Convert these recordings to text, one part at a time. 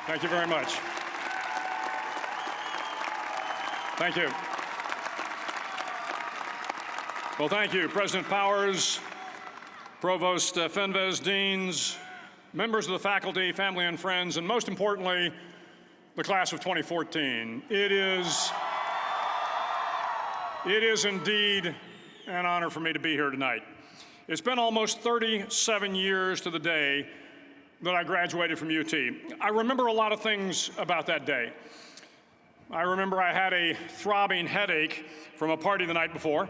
Thank you very much. Thank you. Well, thank you, President Powers, Provost Fenves, deans, members of the faculty, family and friends, and most importantly, the class of 2014. It is indeed an honor for me to be here tonight. It's been almost 37 years to the day that I graduated from UT. I remember a lot of things about that day. I remember I had a throbbing headache from a party the night before.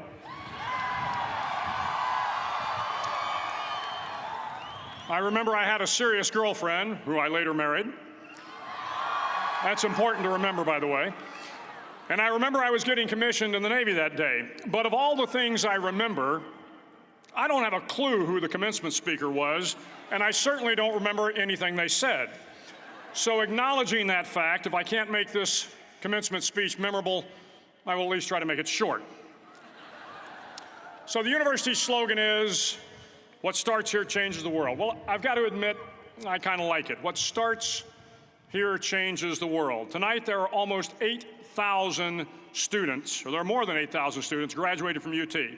I remember I had a serious girlfriend, who I later married. That's important to remember, by the way. And I remember I was getting commissioned in the Navy that day. But of all the things I remember, I don't have a clue who the commencement speaker was, and I certainly don't remember anything they said. So acknowledging that fact, if I can't make this commencement speech memorable, I will at least try to make it short. So the university's slogan is, "What starts here changes the world." Well, I've got to admit, I kind of like it. What starts here changes the world. Tonight, there are almost 8,000 students, or there are more than 8,000 students graduated from UT.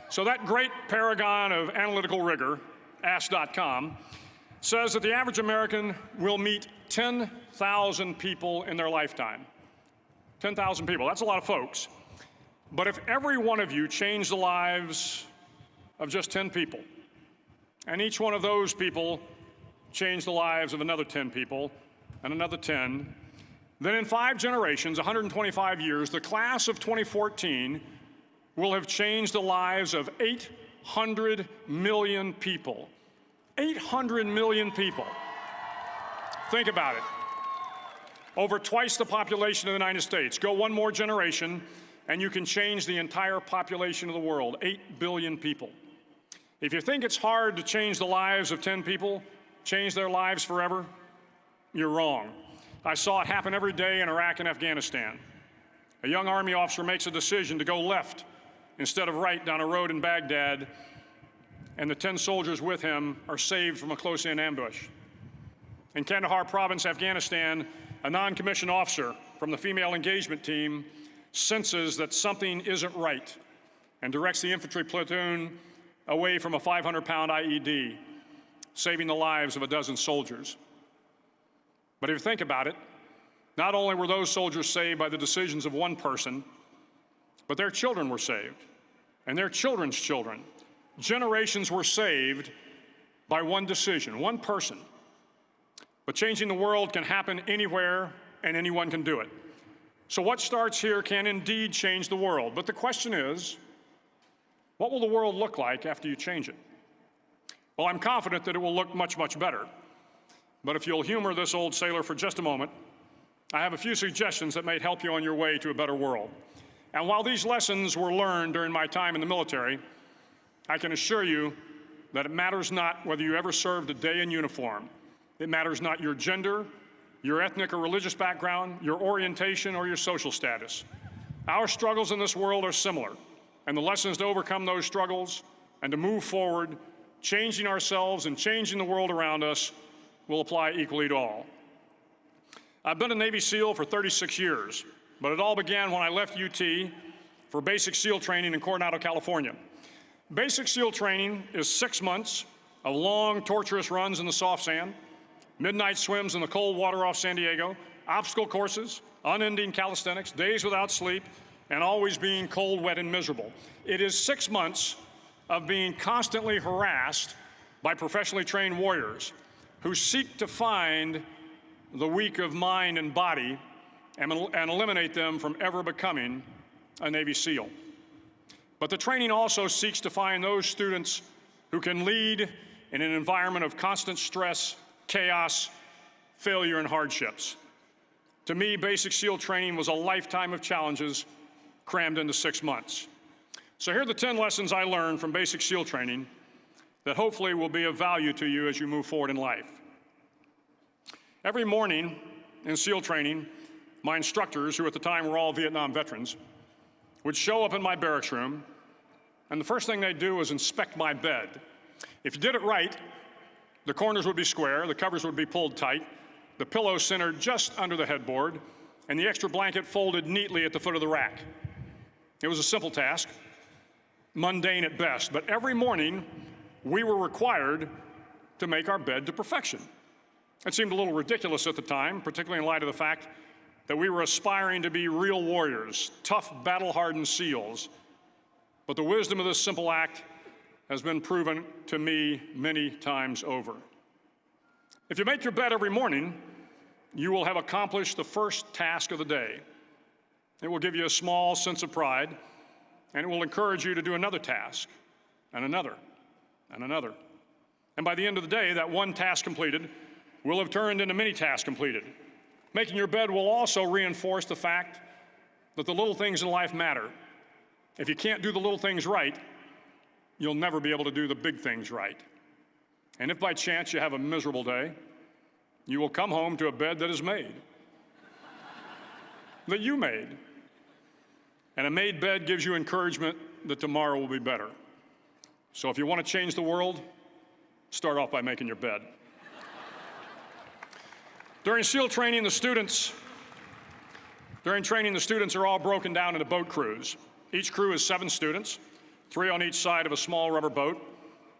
So that great paragon of analytical rigor, Ask.com, says that the average American will meet 10,000 people in their lifetime. 10,000 people, that's a lot of folks. But if every one of you changed the lives of just 10 people, and each one of those people changed the lives of another 10 people, and another 10, then in 5 generations, 125 years, the class of 2014 will have changed the lives of 800 million people. 800 million people. Think about it. Over twice the population of the United States. Go one more generation, and you can change the entire population of the world, 8 billion people. If you think it's hard to change the lives of 10 people, change their lives forever, you're wrong. I saw it happen every day in Iraq and Afghanistan. A young Army officer makes a decision to go left instead of right down a road in Baghdad, and the 10 soldiers with him are saved from a close-in ambush. In Kandahar province, Afghanistan, a non-commissioned officer from the female engagement team senses that something isn't right and directs the infantry platoon away from a 500-pound IED, saving the lives of a dozen soldiers. But if you think about it, not only were those soldiers saved by the decisions of one person, but their children were saved, and their children's children. Generations were saved by one decision, one person. But changing the world can happen anywhere, and anyone can do it. So what starts here can indeed change the world. But the question is, what will the world look like after you change it? Well, I'm confident that it will look much, much better. But if you'll humor this old sailor for just a moment, I have a few suggestions that may help you on your way to a better world. And while these lessons were learned during my time in the military, I can assure you that it matters not whether you ever served a day in uniform. It matters not your gender, your ethnic or religious background, your orientation, or your social status. Our struggles in this world are similar, and the lessons to overcome those struggles and to move forward, changing ourselves and changing the world around us, will apply equally to all. I've been a Navy SEAL for 36 years, but it all began when I left UT for basic SEAL training in Coronado, California. Basic SEAL training is 6 months of long, torturous runs in the soft sand, midnight swims in the cold water off San Diego, obstacle courses, unending calisthenics, days without sleep, and always being cold, wet, and miserable. It is 6 months of being constantly harassed by professionally trained warriors who seek to find the weak of mind and body and eliminate them from ever becoming a Navy SEAL. But the training also seeks to find those students who can lead in an environment of constant stress, chaos, failure, and hardships. To me, basic SEAL training was a lifetime of challenges crammed into 6 months. So here are the 10 lessons I learned from basic SEAL training that hopefully will be of value to you as you move forward in life. Every morning in SEAL training, my instructors, who at the time were all Vietnam veterans, would show up in my barracks room, and the first thing they'd do was inspect my bed. If you did it right, the corners would be square, the covers would be pulled tight, the pillow centered just under the headboard, and the extra blanket folded neatly at the foot of the rack. It was a simple task, mundane at best, but every morning we were required to make our bed to perfection. It seemed a little ridiculous at the time, particularly in light of the fact that we were aspiring to be real warriors, tough, battle-hardened SEALs. But the wisdom of this simple act has been proven to me many times over. If you make your bed every morning, you will have accomplished the first task of the day. It will give you a small sense of pride, and it will encourage you to do another task, and another, and another. And by the end of the day, that one task completed will have turned into many tasks completed. Making your bed will also reinforce the fact that the little things in life matter. If you can't do the little things right, you'll never be able to do the big things right. And if by chance you have a miserable day, you will come home to a bed that is made, that you made. And a made bed gives you encouragement that tomorrow will be better. So if you want to change the world, start off by making your bed. During SEAL training, the students are all broken down into boat crews. Each crew is 7 students, 3 on each side of a small rubber boat,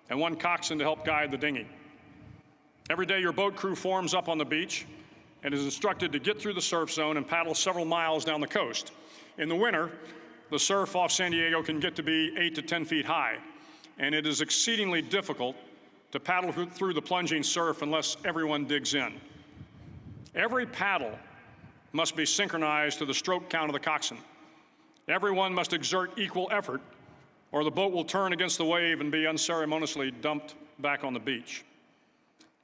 and 1 coxswain to help guide the dinghy. Every day, your boat crew forms up on the beach and is instructed to get through the surf zone and paddle several miles down the coast. In the winter, the surf off San Diego can get to be 8 to 10 feet high, and it is exceedingly difficult to paddle through the plunging surf unless everyone digs in. Every paddle must be synchronized to the stroke count of the coxswain. Everyone must exert equal effort, or the boat will turn against the wave and be unceremoniously dumped back on the beach.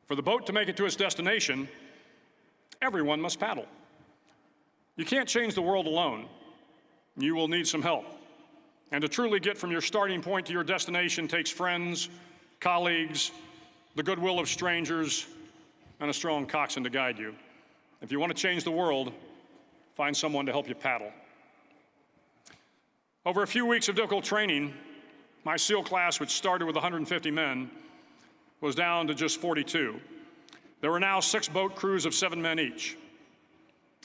For the boat to make it to its destination, everyone must paddle. You can't change the world alone. You will need some help. And to truly get from your starting point to your destination takes friends, colleagues, the goodwill of strangers, and a strong coxswain to guide you. If you want to change the world, find someone to help you paddle. Over a few weeks of difficult training, my SEAL class, which started with 150 men, was down to just 42. There were now 6 boat crews of 7 men each.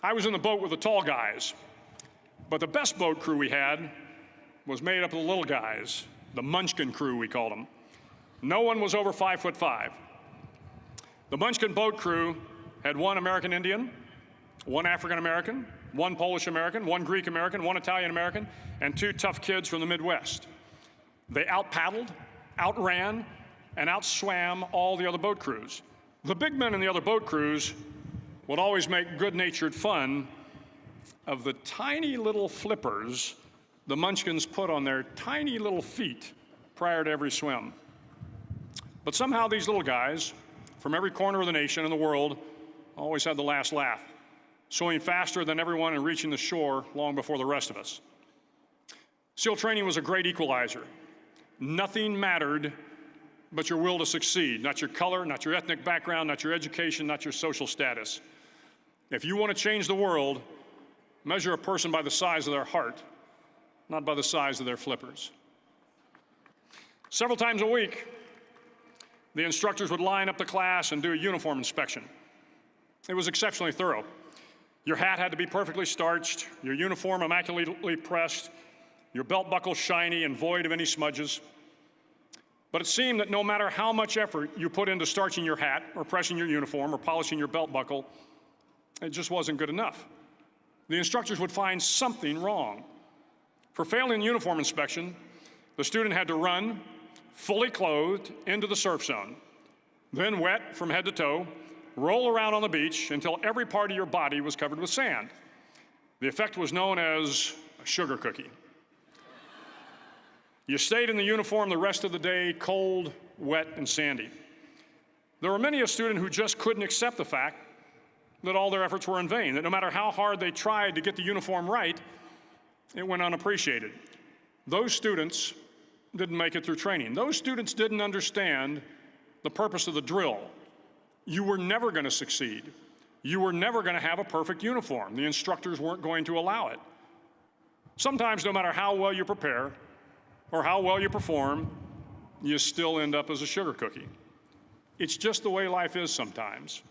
I was in the boat with the tall guys, but the best boat crew we had was made up of the little guys, the Munchkin crew, we called them. No one was over 5'5". The Munchkin boat crew had 1 American Indian, 1 African American, 1 Polish American, 1 Greek American, 1 Italian American, and 2 tough kids from the Midwest. They out-paddled, outran, and outswam all the other boat crews. The big men in the other boat crews would always make good-natured fun of the tiny little flippers the Munchkins put on their tiny little feet prior to every swim. But somehow these little guys from every corner of the nation and the world always had the last laugh, swimming faster than everyone and reaching the shore long before the rest of us. SEAL training was a great equalizer. Nothing mattered but your will to succeed, not your color, not your ethnic background, not your education, not your social status. If you want to change the world, measure a person by the size of their heart, not by the size of their flippers. Several times a week, the instructors would line up the class and do a uniform inspection. It was exceptionally thorough. Your hat had to be perfectly starched, your uniform immaculately pressed, your belt buckle shiny and void of any smudges. But it seemed that no matter how much effort you put into starching your hat or pressing your uniform or polishing your belt buckle, it just wasn't good enough. The instructors would find something wrong. For failing the uniform inspection, the student had to run, fully clothed, into the surf zone, then wet from head to toe, roll around on the beach until every part of your body was covered with sand. The effect was known as a sugar cookie. You stayed in the uniform the rest of the day, cold, wet, and sandy. There were many a student who just couldn't accept the fact that all their efforts were in vain, that no matter how hard they tried to get the uniform right, it went unappreciated. Those students didn't make it through training. Those students didn't understand the purpose of the drill. You were never going to succeed. You were never going to have a perfect uniform. The instructors weren't going to allow it. Sometimes, no matter how well you prepare or how well you perform, you still end up as a sugar cookie. It's just the way life is sometimes.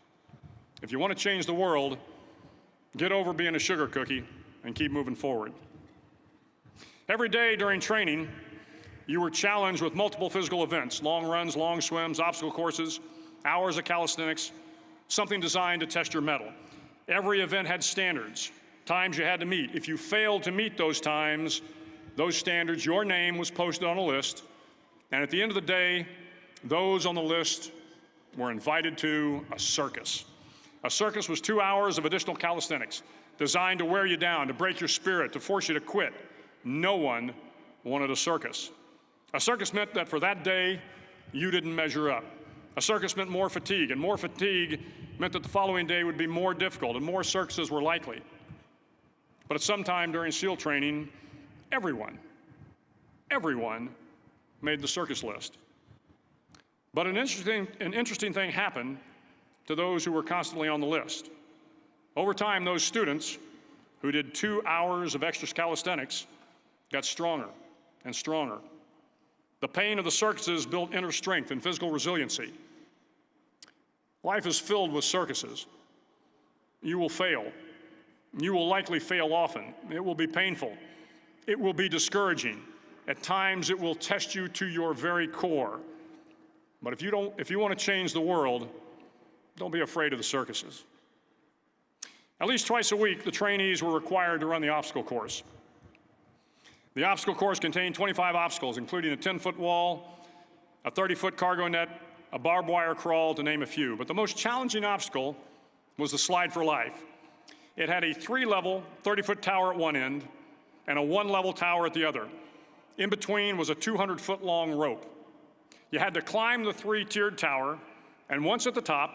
If you want to change the world, get over being a sugar cookie and keep moving forward. Every day during training, you were challenged with multiple physical events: long runs, long swims, obstacle courses, hours of calisthenics, something designed to test your mettle. Every event had standards, times you had to meet. If you failed to meet those times, those standards, your name was posted on a list, and at the end of the day, those on the list were invited to a circus. A circus was 2 hours of additional calisthenics, designed to wear you down, to break your spirit, to force you to quit. No one wanted a circus. A circus meant that for that day, you didn't measure up. A circus meant more fatigue, and more fatigue meant that the following day would be more difficult, and more circuses were likely. But at some time during SEAL training, everyone made the circus list. But an interesting thing happened to those who were constantly on the list. Over time, those students who did 2 hours of extra calisthenics got stronger and stronger. The pain of the circuses built inner strength and physical resiliency. Life is filled with circuses. You will fail. You will likely fail often. It will be painful. It will be discouraging. At times, it will test you to your very core. But if you want to change the world, don't be afraid of the circuses. At least twice a week, the trainees were required to run the obstacle course. The obstacle course contained 25 obstacles, including a 10-foot wall, a 30-foot cargo net, a barbed wire crawl, to name a few. But the most challenging obstacle was the slide for life. It had a 3-level, 30-foot tower at one end and a 1-level tower at the other. In between was a 200-foot-long rope. You had to climb the 3-tiered tower, and once at the top,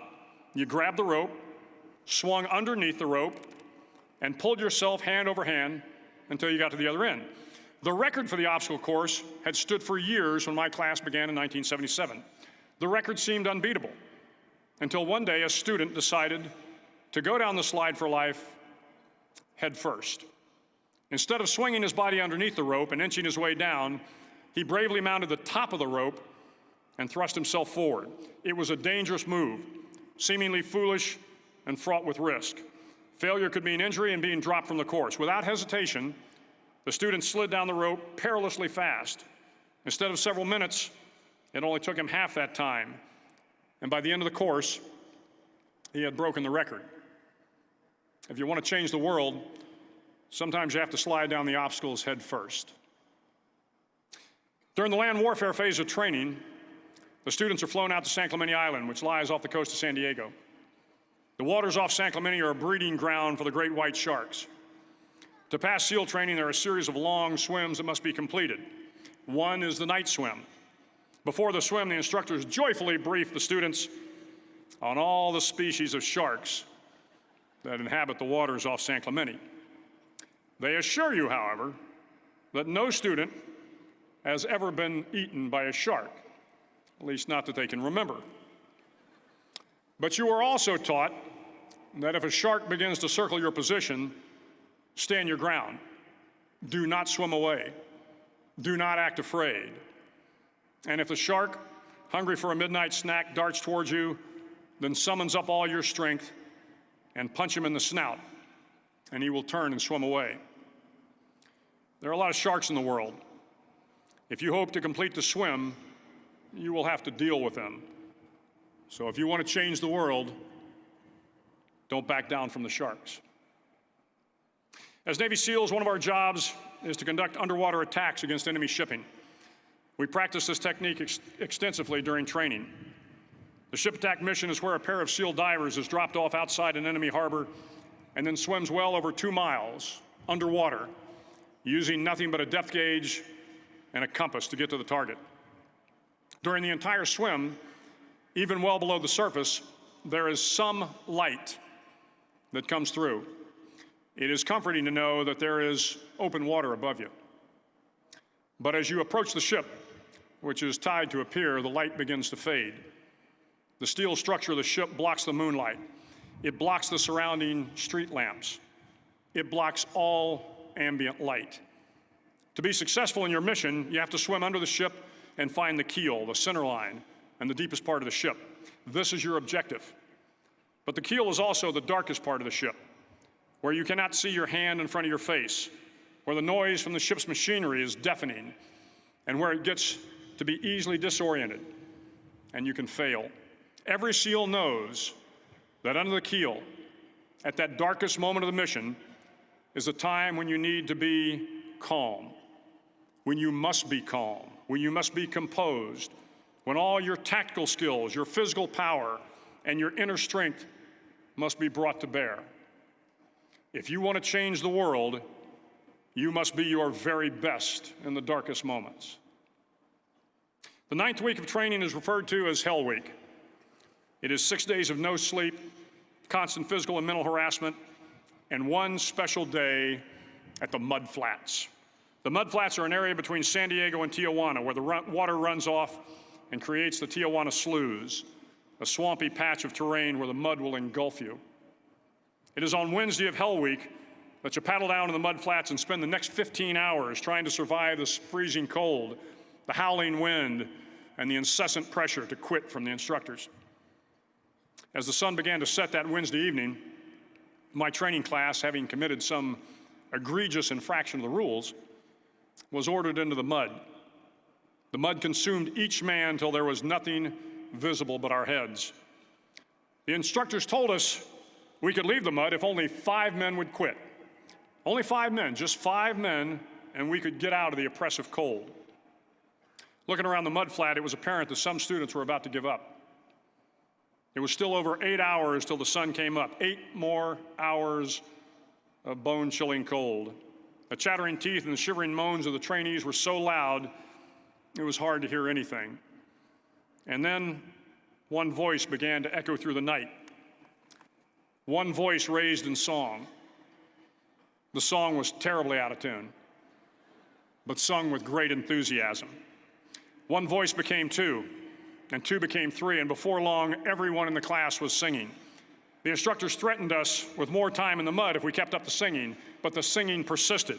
you grabbed the rope, swung underneath the rope, and pulled yourself hand over hand until you got to the other end. The record for the obstacle course had stood for years when my class began in 1977. The record seemed unbeatable until one day a student decided to go down the slide for life head first. Instead of swinging his body underneath the rope and inching his way down, he bravely mounted the top of the rope and thrust himself forward. It was a dangerous move, seemingly foolish and fraught with risk. Failure could mean injury and being dropped from the course. Without hesitation, the student slid down the rope perilously fast. Instead of several minutes, it only took him half that time. And by the end of the course, he had broken the record. If you want to change the world, sometimes you have to slide down the obstacles head first. During the land warfare phase of training, the students are flown out to San Clemente Island, which lies off the coast of San Diego. The waters off San Clemente are a breeding ground for the great white sharks. To pass SEAL training, there are a series of long swims that must be completed. One is the night swim. Before the swim, the instructors joyfully brief the students on all the species of sharks that inhabit the waters off San Clemente. They assure you, however, that no student has ever been eaten by a shark, at least not that they can remember. But you are also taught that if a shark begins to circle your position, stand your ground. Do not swim away. Do not act afraid. And if the shark, hungry for a midnight snack, darts towards you, then summons up all your strength and punch him in the snout, and he will turn and swim away. There are a lot of sharks in the world. If you hope to complete the swim, you will have to deal with them. So if you want to change the world, don't back down from the sharks. As Navy SEALs, one of our jobs is to conduct underwater attacks against enemy shipping. We practice this technique extensively during training. The ship attack mission is where a pair of SEAL divers is dropped off outside an enemy harbor and then swims well over 2 miles underwater, using nothing but a depth gauge and a compass to get to the target. During the entire swim, even well below the surface, there is some light that comes through. It is comforting to know that there is open water above you. But as you approach the ship, which is tied to a pier, the light begins to fade. The steel structure of the ship blocks the moonlight. It blocks the surrounding street lamps. It blocks all ambient light. To be successful in your mission, you have to swim under the ship and find the keel, the center line, and the deepest part of the ship. This is your objective. But the keel is also the darkest part of the ship, where you cannot see your hand in front of your face, where the noise from the ship's machinery is deafening, and where it gets to be easily disoriented, and you can fail. Every SEAL knows that under the keel, at that darkest moment of the mission, is a time when you need to be calm, when you must be calm, when you must be composed, when all your tactical skills, your physical power, and your inner strength must be brought to bear. If you want to change the world, you must be your very best in the darkest moments. The 9th week of training is referred to as Hell Week. It is 6 days of no sleep, constant physical and mental harassment, and one special day at the Mud Flats. The Mud Flats are an area between San Diego and Tijuana where the water runs off and creates the Tijuana Sloughs, a swampy patch of terrain where the mud will engulf you. It is on Wednesday of Hell Week that you paddle down to the Mud Flats and spend the next 15 hours trying to survive this freezing cold, the howling wind, and the incessant pressure to quit from the instructors. As the sun began to set that Wednesday evening, my training class, having committed some egregious infraction of the rules, was ordered into the mud. The mud consumed each man till there was nothing visible but our heads. The instructors told us we could leave the mud if only 5 men would quit. Only 5 men, just 5 men, and we could get out of the oppressive cold. Looking around the mud flat, it was apparent that some students were about to give up. It was still over 8 hours till the sun came up. 8 more hours of bone-chilling cold. The chattering teeth and the shivering moans of the trainees were so loud, it was hard to hear anything. And then one voice began to echo through the night. One voice raised in song. The song was terribly out of tune, but sung with great enthusiasm. One voice became 2, and 2 became 3, and before long, everyone in the class was singing. The instructors threatened us with more time in the mud if we kept up the singing, but the singing persisted.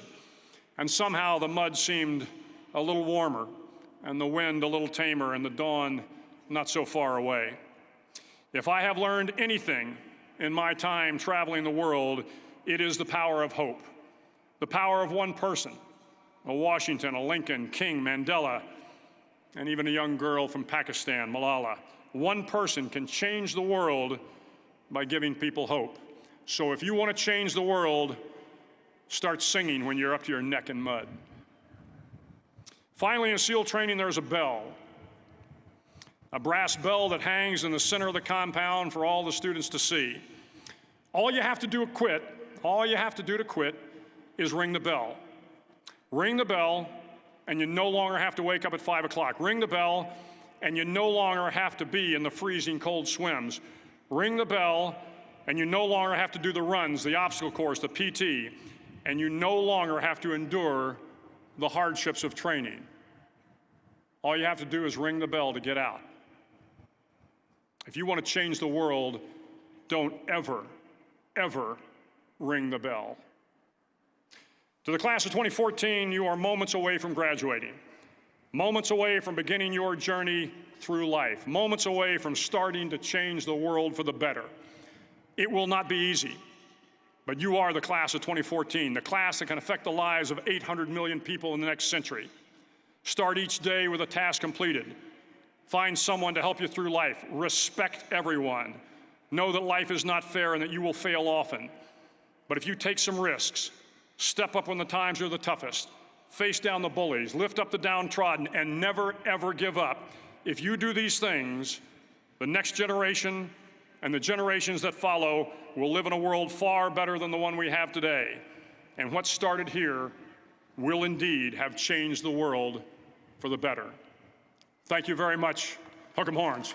And somehow the mud seemed a little warmer, and the wind a little tamer, and the dawn not so far away. If I have learned anything in my time traveling the world, it is the power of hope. The power of one person, a Washington, a Lincoln, King, Mandela, and even a young girl from Pakistan, Malala. One person can change the world by giving people hope. So if you want to change the world, start singing when you're up to your neck in mud. Finally, in SEAL training, there's a bell. A brass bell that hangs in the center of the compound for all the students to see. All you have to do to quit is ring the bell. Ring the bell, and you no longer have to wake up at 5 o'clock. Ring the bell, and you no longer have to be in the freezing cold swims. Ring the bell, and you no longer have to do the runs, the obstacle course, the PT, and you no longer have to endure the hardships of training. All you have to do is ring the bell to get out. If you want to change the world, don't ever, ever ring the bell. To the class of 2014, you are moments away from graduating, moments away from beginning your journey through life, moments away from starting to change the world for the better. It will not be easy, but you are the class of 2014, the class that can affect the lives of 800 million people in the next century. Start each day with a task completed. Find someone to help you through life. Respect everyone. Know that life is not fair and that you will fail often. But if you take some risks, step up when the times are the toughest, face down the bullies, lift up the downtrodden, and never, ever give up. If you do these things, the next generation and the generations that follow will live in a world far better than the one we have today. And what started here will indeed have changed the world for the better. Thank you very much. Hook 'em horns.